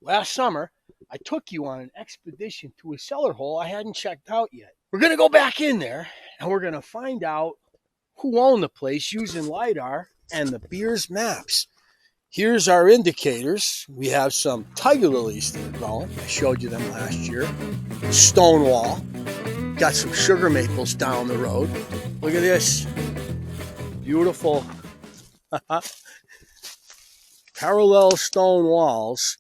last summer, I took you on an expedition to a cellar hole I hadn't checked out yet. We're going to go back in there, and we're going to find out who owned the place using Lidar and the Beers maps. Here's our indicators. We have some tiger lilies that are growing. I showed you them last year. Stonewall. Got some sugar maples down the road. Look at this. Beautiful parallel stone walls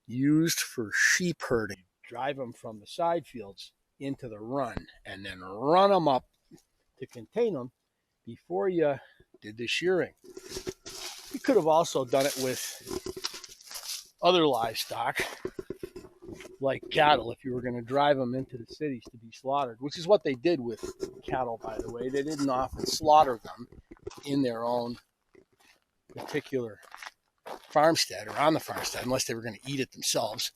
used for sheep herding. Drive them from the side fields into the run and then run them up to contain them before you did the shearing. You could have also done it with other livestock, like cattle, if you were going to drive them into the cities to be slaughtered, which is what they did with cattle, by the way. They didn't often slaughter them in their own particular farmstead or on the farmstead unless they were going to eat it themselves.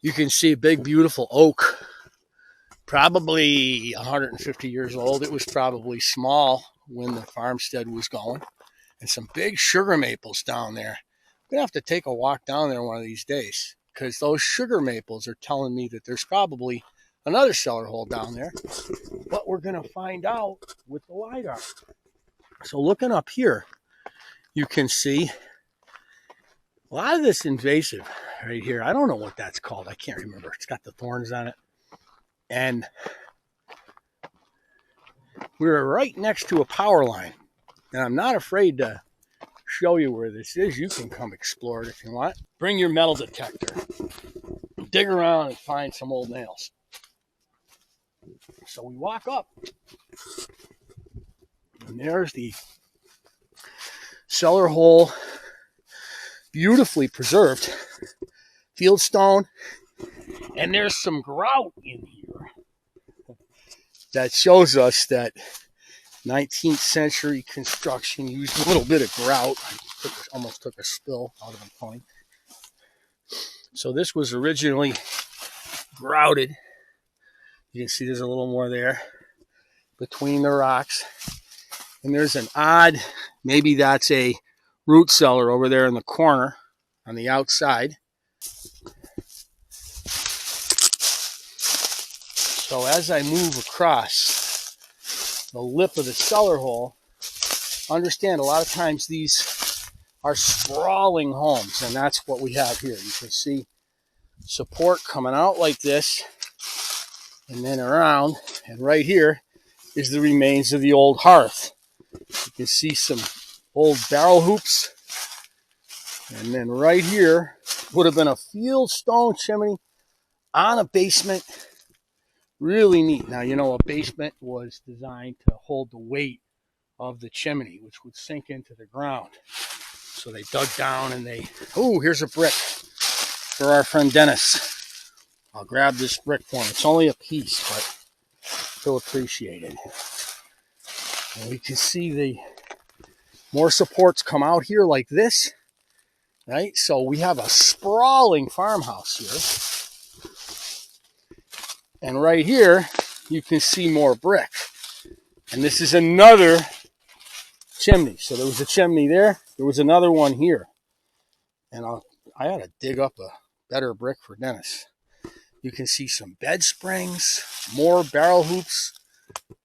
You can see a big, beautiful oak, probably 150 years old. It was probably small when the farmstead was going. And some big sugar maples down there. I'm going to have to take a walk down there one of these days because those sugar maples are telling me that there's probably another cellar hole down there. But we're going to find out with the Lidar. So looking up here, you can see a lot of this invasive right here. I don't know what that's called. I can't remember. It's got the thorns on it. And we're right next to a power line. And I'm not afraid to show you where this is. You can come explore it if you want. Bring your metal detector. Dig around and find some old nails. So we walk up. And there's the cellar hole, beautifully preserved fieldstone. And there's some grout in here that shows us that 19th century construction used a little bit of grout. I almost took a spill out of the point. So this was originally grouted. You can see there's a little more there between the rocks. And there's an odd, maybe that's a root cellar over there in the corner on the outside. So as I move across the lip of the cellar hole, understand a lot of times these are sprawling homes, and that's what we have here. You can see support coming out like this and then around, and right here is the remains of the old hearth. You can see some old barrel hoops, and then right here would have been a field stone chimney on a basement. Really neat. Now, you know, a basement was designed to hold the weight of the chimney, which would sink into the ground. So they dug down and oh, here's a brick for our friend Dennis. I'll grab this brick for him. It's only a piece, but he'll appreciate it. And we can see the more supports come out here like this, right? So we have a sprawling farmhouse here. And right here, you can see more brick. And this is another chimney. So there was a chimney there. There was another one here. And I ought to dig up a better brick for Dennis. You can see some bed springs, more barrel hoops,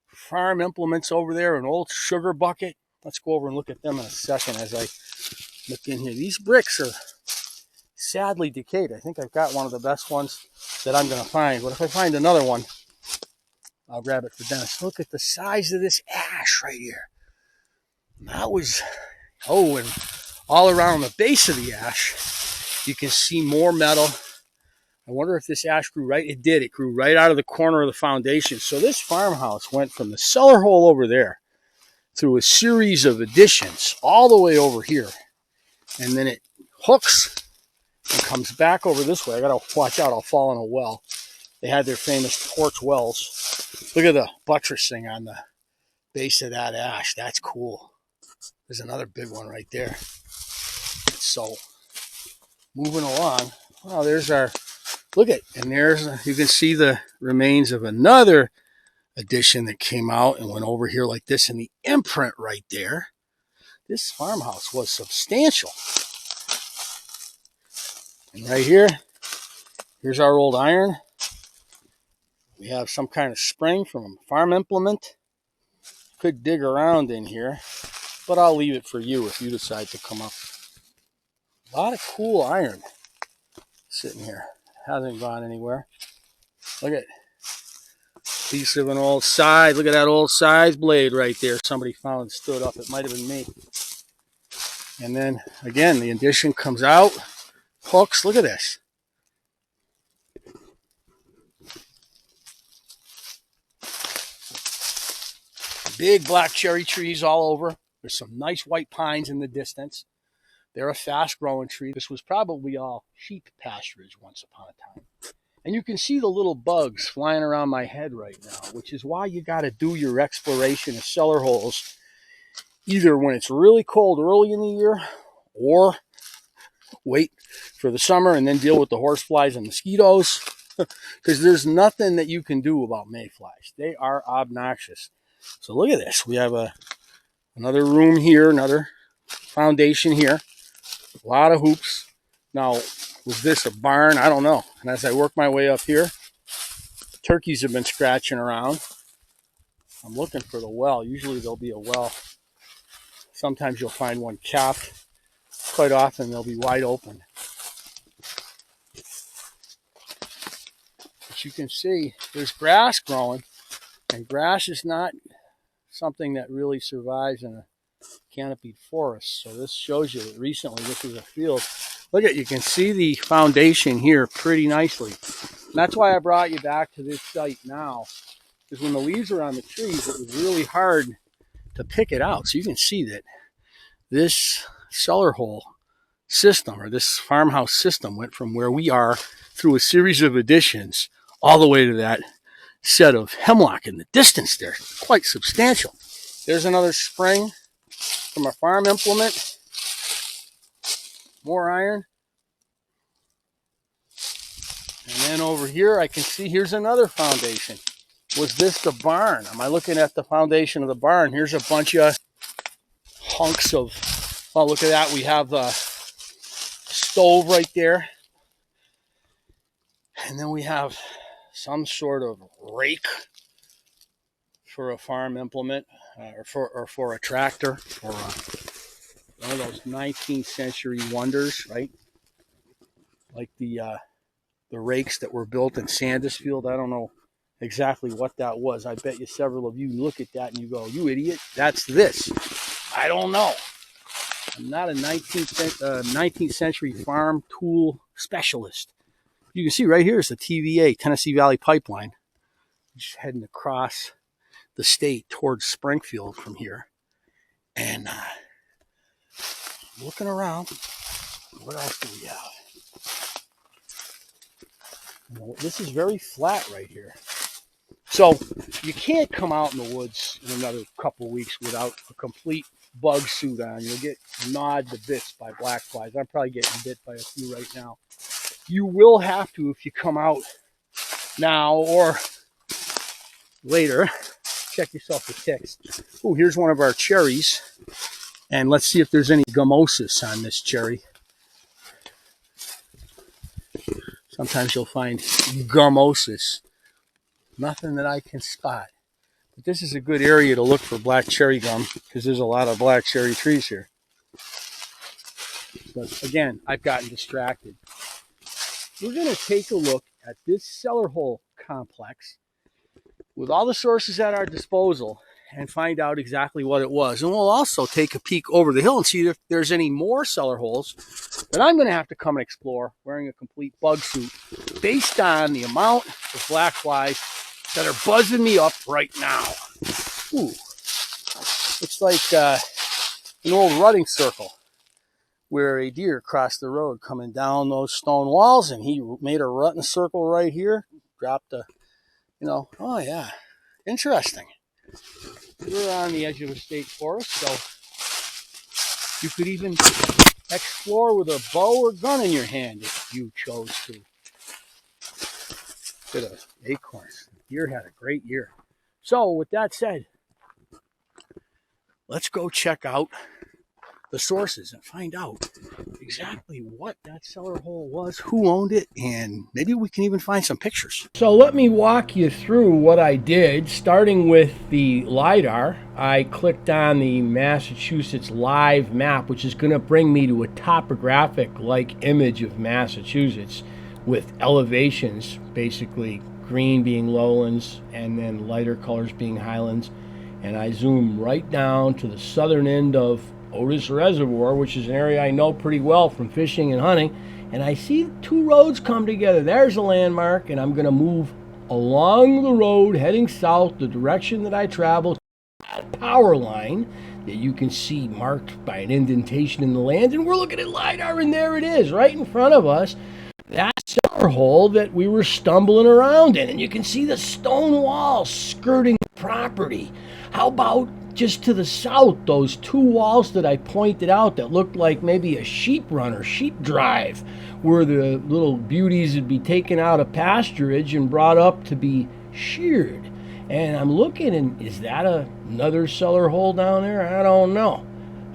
farm implements over there, an old sugar bucket. Let's go over and look at them in a second as I look in here. These bricks are sadly decayed. I think I've got one of the best ones that I'm going to find. But if I find another one, I'll grab it for Dennis. Look at the size of this ash right here. That was, and all around the base of the ash, you can see more metal. I wonder if this ash grew right. It did. It grew right out of the corner of the foundation. So this farmhouse went from the cellar hole over there through a series of additions all the way over here. And then it hooks and comes back over this way. I gotta watch out, I'll fall in a well. They had their famous torch wells. Look at the buttressing on the base of that ash. That's cool. There's another big one right there. So, moving along. Well, there's our, look at, and there's, you can see the remains of another addition that came out and went over here like this, and the imprint right there. This farmhouse was substantial. And right here, here's our old iron. We have some kind of spring from a farm implement. Could dig around in here, but I'll leave it for you if you decide to come up. A lot of cool iron sitting here. Hasn't gone anywhere. Look at piece of an old scythe. Look at that old scythe blade right there. Somebody found and stood up. It might have been me. And then again, the addition comes out. Hooks. Look at this. Big black cherry trees all over. There's some nice white pines in the distance. They're a fast-growing tree. This was probably all sheep pasturage once upon a time. And you can see the little bugs flying around my head right now, which is why you got to do your exploration of cellar holes either when it's really cold early in the year or wait for the summer and then deal with the horseflies and mosquitoes, because there's nothing that you can do about mayflies. They are obnoxious. So look at this. We have another room here, another foundation here. A lot of hoops. Now, was this a barn? I don't know. And as I work my way up here, turkeys have been scratching around. I'm looking for the well. Usually there'll be a well. Sometimes you'll find one capped. Quite often they'll be wide open. But you can see there's grass growing. And grass is not something that really survives in a canopied forest. So this shows you that recently this is a field. Look at, you can see the foundation here pretty nicely. And that's why I brought you back to this site now. Because when the leaves were on the trees, it was really hard to pick it out. So you can see that this cellar hole system, or this farmhouse system, went from where we are through a series of additions all the way to that set of hemlock in the distance there. Quite substantial. There's another spring from a farm implement. More iron. And then over here, I can see here's another foundation. Was this the barn? Am I looking at the foundation of the barn? Here's a bunch of hunks of, oh, look at that. We have the stove right there. And then we have some sort of rake for a farm implement, or for a tractor, or one of those 19th century wonders, right? Like the rakes that were built in Sandusfield. I don't know exactly what that was. I bet you several of you look at that and you go, "You idiot, that's this." I don't know. I'm not a 19th century farm tool specialist. You can see right here is the TVA, Tennessee Valley Pipeline, just heading across the state towards Springfield from here. And looking around, what else do we have? This is very flat right here. So you can't come out in the woods in another couple of weeks without a complete bug suit on. You'll get gnawed to bits by black flies. I'm probably getting bit by a few right now. You will have to, if you come out now or later, check yourself for ticks. Oh, here's one of our cherries. And let's see if there's any gummosis on this cherry. Sometimes you'll find gummosis. Nothing that I can spot. But this is a good area to look for black cherry gum because there's a lot of black cherry trees here. But again, I've gotten distracted. We're going to take a look at this cellar hole complex with all the sources at our disposal and find out exactly what it was. And we'll also take a peek over the hill and see if there's any more cellar holes that I'm going to have to come and explore wearing a complete bug suit based on the amount of black flies that are buzzing me up right now. Ooh, it's like an old rutting circle where a deer crossed the road coming down those stone walls, and he made a rutting circle right here, dropped a, oh yeah, interesting. We're on the edge of a state forest, so you could even explore with a bow or gun in your hand if you chose to. Bit of acorns. The deer had a great year. So with that said, let's go check out the sources and find out exactly what that cellar hole was, who owned it, and maybe we can even find some pictures. So let me walk you through what I did, starting with the Lidar. I clicked on the Massachusetts live map, which is going to bring me to a topographic-like image of Massachusetts with elevations, basically green being lowlands and then lighter colors being highlands. And I zoom right down to the southern end of Otis Reservoir, which is an area I know pretty well from fishing and hunting, and I see two roads come together. There's a landmark, and I'm going to move along the road heading south the direction that I traveled. That power line that you can see marked by an indentation in the land, and we're looking at Lidar, and there it is right in front of us, that cellar hole that we were stumbling around in. And you can see the stone wall skirting the property. How about just to the south, those two walls that I pointed out that looked like maybe a sheep run or sheep drive, where the little beauties would be taken out of pasturage and brought up to be sheared. And I'm looking, and is that another cellar hole down there? I don't know.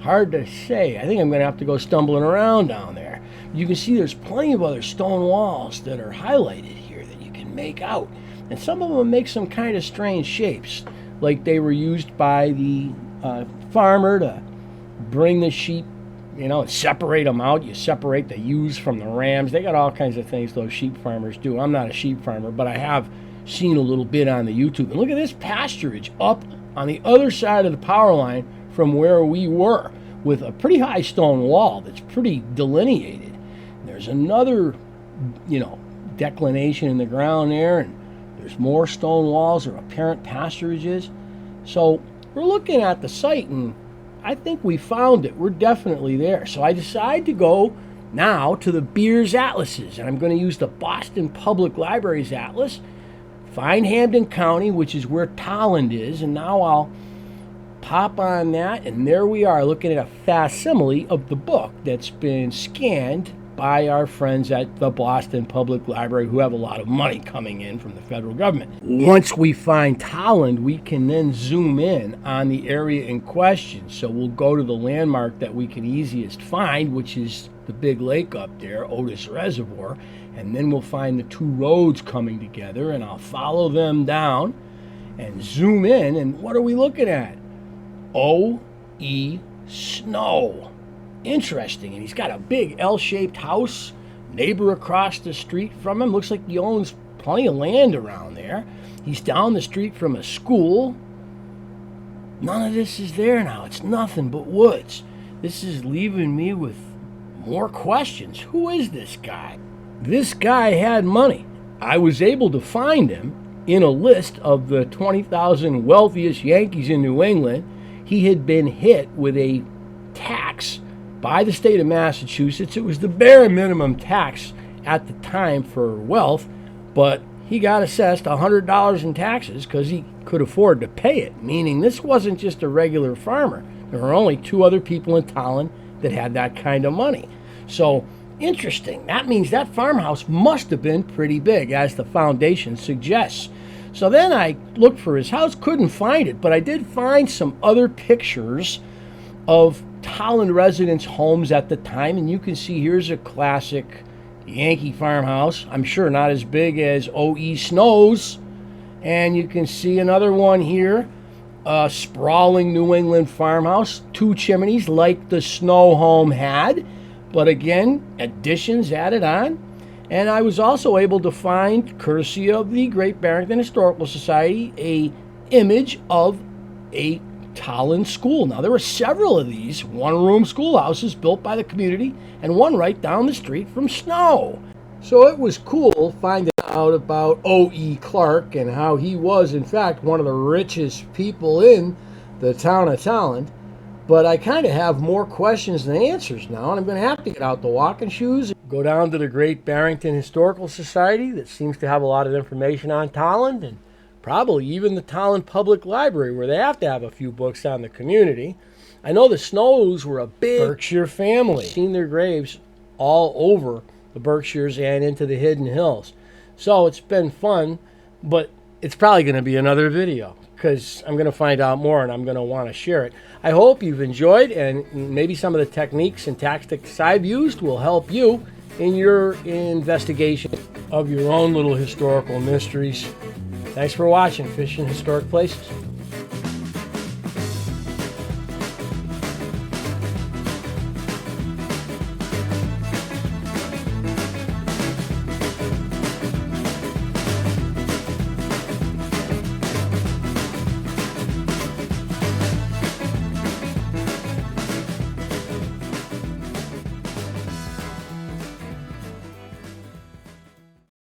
Hard to say. I think I'm going to have to go stumbling around down there. You can see there's plenty of other stone walls that are highlighted here that you can make out. And some of them make some kind of strange shapes, like they were used by the farmer to bring the sheep, you know, separate them out. You separate the ewes from the rams. They got all kinds of things those sheep farmers do. I'm not a sheep farmer, but I have seen a little bit on the YouTube. And look at this pasturage up on the other side of the power line from where we were, with a pretty high stone wall that's pretty delineated. There's another, you know, declination in the ground there, and there's more stone walls or apparent pasturages. So we're looking at the site, and I think we found it. We're definitely there. So I decide to go now to the Beers Atlases, and I'm going to use the Boston Public Library's atlas, find Hampden County, which is where Tolland is, and now I'll pop on that, and there we are looking at a facsimile of the book that's been scanned by our friends at the Boston Public Library, who have a lot of money coming in from the federal government. Once we find Tolland, we can then zoom in on the area in question. So we'll go to the landmark that we can easiest find, which is the big lake up there, Otis Reservoir, and then we'll find the two roads coming together, and I'll follow them down and zoom in, and what are we looking at? O.E. Snow. Interesting. And he's got a big L-shaped house, neighbor across the street from him. Looks like he owns plenty of land around there. He's down the street from a school. None of this is there now. It's nothing but woods. This is leaving me with more questions. Who is this guy? This guy had money. I was able to find him in a list of the 20,000 wealthiest Yankees in New England. He had been hit with a tax by the state of Massachusetts. It was the bare minimum tax at the time for wealth, but he got assessed $100 in taxes because he could afford to pay it, meaning this wasn't just a regular farmer. There were only two other people in Tolland that had that kind of money. So, interesting. That means that farmhouse must have been pretty big, as the foundation suggests. So then I looked for his house, couldn't find it, but I did find some other pictures of Tolland residents' homes at the time, and you can see here's a classic Yankee farmhouse. I'm sure not as big as O.E. Snow's, and you can see another one here, a sprawling New England farmhouse, two chimneys like the Snow home had, but again, additions added on. And I was also able to find, courtesy of the Great Barrington Historical Society, a image of a Tolland school. Now, there were several of these one-room schoolhouses built by the community, and one right down the street from Snow. So it was cool finding out about O.E. Clark and how he was, in fact, one of the richest people in the town of Tolland. But I kind of have more questions than answers now, and I'm going to have to get out the walking shoes, go down to the Great Barrington Historical Society that seems to have a lot of information on Tolland, and probably even the Tolland Public Library, where they have to have a few books on the community. I know the Snows were a big Berkshire family. I've seen their graves all over the Berkshires and into the Hidden Hills. So it's been fun, but it's probably going to be another video. because I'm going to find out more and I'm going to want to share it. I hope you've enjoyed, and maybe some of the techniques and tactics I've used will help you in your investigation of your own little historical mysteries. Thanks for watching Fishing Historic Places.